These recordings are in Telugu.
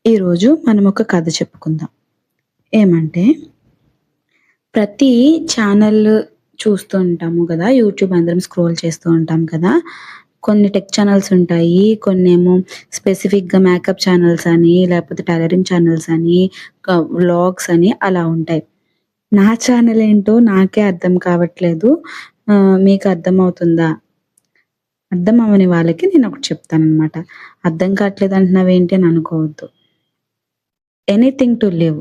ఈరోజు మనం ఒక కథ చెప్పుకుందాం. ఏమంటే ప్రతి ఛానల్ చూస్తూ ఉంటాము గదా! యూట్యూబ్ అందరం స్క్రోల్ చేస్తూ ఉంటాం కదా! కొన్ని టెక్ ఛానల్స్ ఉంటాయి. కొన్నేమో స్పెసిఫిక్‌గా మేకప్ ఛానల్స్ అని, లేకపోతే టైలరింగ్ ఛానల్స్ అని, వ్లాగ్స్ అని అలా ఉంటాయి. నా ఛానల్ ఏంటో నాకే అర్థం కావట్లేదు. మీకు అర్థమవుతుందా? అర్థం అవ్వని వాళ్ళకి నేనొకటి చెప్తాననమాట. అర్థం కావట్లేదు అంటున్నావేంటి అని అనుకోవద్దు. Anything to live.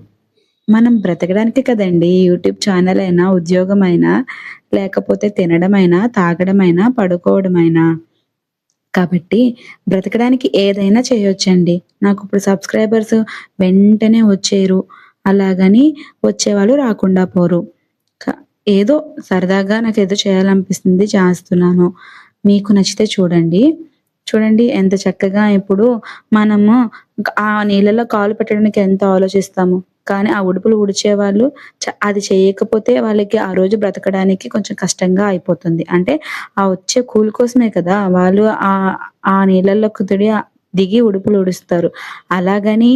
మనం బ్రతకడానికే కదండీ! యూట్యూబ్ ఛానల్ అయినా, ఉద్యోగమైనా, లేకపోతే తినడమైనా, తాగడమైనా, పడుకోవడమైనా. కాబట్టి బ్రతకడానికి ఏదైనా చేయొచ్చండి. నాకిప్పుడు సబ్‌స్క్రైబర్స్ వెంటనే వచ్చేయరు. అలాగని వచ్చేవాళ్ళు రాకుండా పోరు. క ఏదో సరదాగా నాకేదో చేయాలనిపిస్తుంది చేస్తున్నాను. మీకు నచ్చితే చూడండి. చూడండి ఎంత చక్కగా ఇప్పుడు మనము ఆ నీళ్ళలో కాలు పెట్టడానికి ఎంత ఆలోచిస్తాము. కానీ ఆ ఉడుపులు ఊడ్చేవాళ్ళు అది చేయకపోతే వాళ్ళకి ఆ రోజు బ్రతకడానికి కొంచెం కష్టంగా అయిపోతుంది. అంటే ఆ వచ్చే కూలి కోసమే కదా! వాళ్ళు ఆ నీళ్ళలోకి దిగి ఉడుపులు ఊడుస్తారు. అలాగని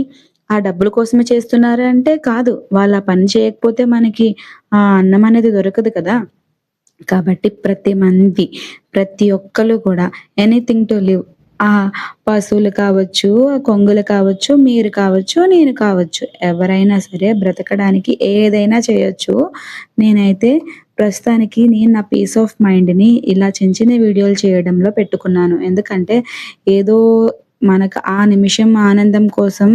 ఆ డబ్బుల కోసమే చేస్తున్నారా అంటే కాదు. వాళ్ళు ఆ పని చేయకపోతే మనకి ఆ అన్నం అనేది దొరకదు కదా! కాబట్టి ప్రతి ఒక్కళ్ళు కూడా ఎనీథింగ్ టు లివ్. ఆ పశువులు కావచ్చు, కొంగలు కావచ్చు, మీరు కావచ్చు, నేను కావచ్చు. ఎవరైనా సరే బ్రతకడానికి ఏదైనా చేయొచ్చు. నేనైతే ప్రస్తుతానికి నేను నా పీస్ ఆఫ్ మైండ్‌ని ఇలా చిన్న చిన్న వీడియోలు చేయడంలో పెట్టుకున్నాను. ఎందుకంటే ఏదో మనకు ఆ నిమిషం ఆనందం కోసం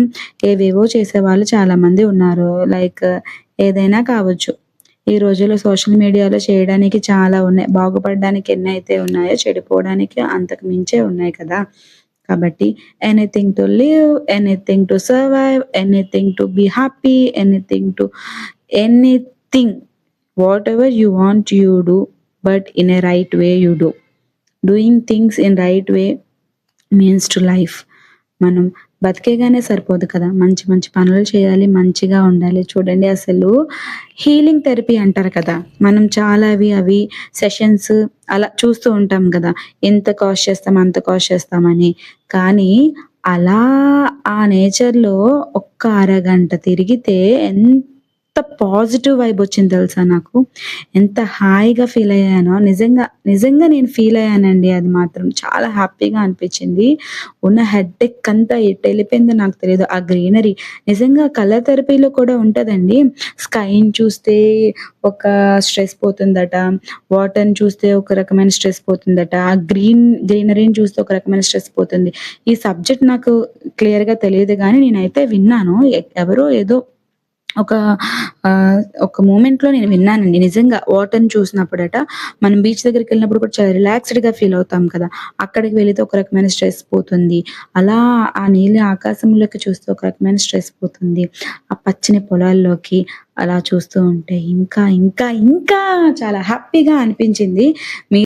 ఏవేవో చేసేవాళ్ళు చాలామంది ఉన్నారు. లైక్ ఏదైనా కావచ్చు. ఈ రోజుల్లో సోషల్ మీడియాలో చేయడానికి చాలా ఉన్నాయి. బాగుపడడానికి ఎన్నైతే ఉన్నాయో, చెడిపోవడానికి అంతకు మించే ఉన్నాయి కదా! కాబట్టి anything to live, anything to survive, anything to be happy, anything whatever you want you do. But in a right way you do. Doing things in right way means to life. మనం బతికేగానే సరిపోదు కదా! మంచి మంచి పనులు చేయాలి. మంచిగా ఉండాలి. చూడండి అసలు హీలింగ్ థెరపీ అంటారు కదా! మనం చాలా అవి సెషన్స్ అలా చూస్తూ ఉంటాం గదా! ఇంత కాస్ట్ చేస్తాం, అంత కాస్ట్ చేస్తామని. కానీ అలా ఆ నేచర్‌లో ఒక్క అరగంట తిరిగితే ఎంత పాజిటివ్ వైబ్ వచ్చింది తెలుసా నాకు. ఎంత హాయిగా ఫీల్ అయ్యానో నిజంగా నేను ఫీల్ అయ్యానండి అది మాత్రం. చాలా హ్యాపీగా అనిపించింది. ఉన్న హెడేక్ అంతా ఎటెళ్ళిపోయిందో నాకు తెలీదు. ఆ గ్రీనరీ నిజంగా కలర్ థెరపీలో కూడా ఉంటదండి. స్కైని చూస్తే ఒక స్ట్రెస్ పోతుందట. వాటర్‌ని చూస్తే ఒక రకమైన స్ట్రెస్ పోతుందట. ఆ గ్రీనరీని చూస్తే ఒక రకమైన స్ట్రెస్ పోతుంది. ఈ సబ్జెక్ట్ నాకు క్లియర్‌గా తెలీదు గానీ నేనైతే విన్నాను. ఎవరో ఏదో ఒక ఒక మూమెంట్‌లో నేను విన్నానండి. నిజంగా వాటర్‌ని చూసినప్పుడట, మనం బీచ్ దగ్గరికెళ్ళినప్పుడు కూడా చాలా రిలాక్స్‌డ్‌గా ఫీల్ అవుతాం కదా! అక్కడికి వెళితే ఒక రకమైన స్ట్రెస్ పోతుంది. అలా ఆ నీలి ఆకాశంలోకి చూస్తే ఒక రకమైన స్ట్రెస్ పోతుంది. ఆ పచ్చని పొలాల్లోకి అలా చూస్తూ ఉంటే ఇంకా చాలా హ్యాపీగా అనిపించింది. మీ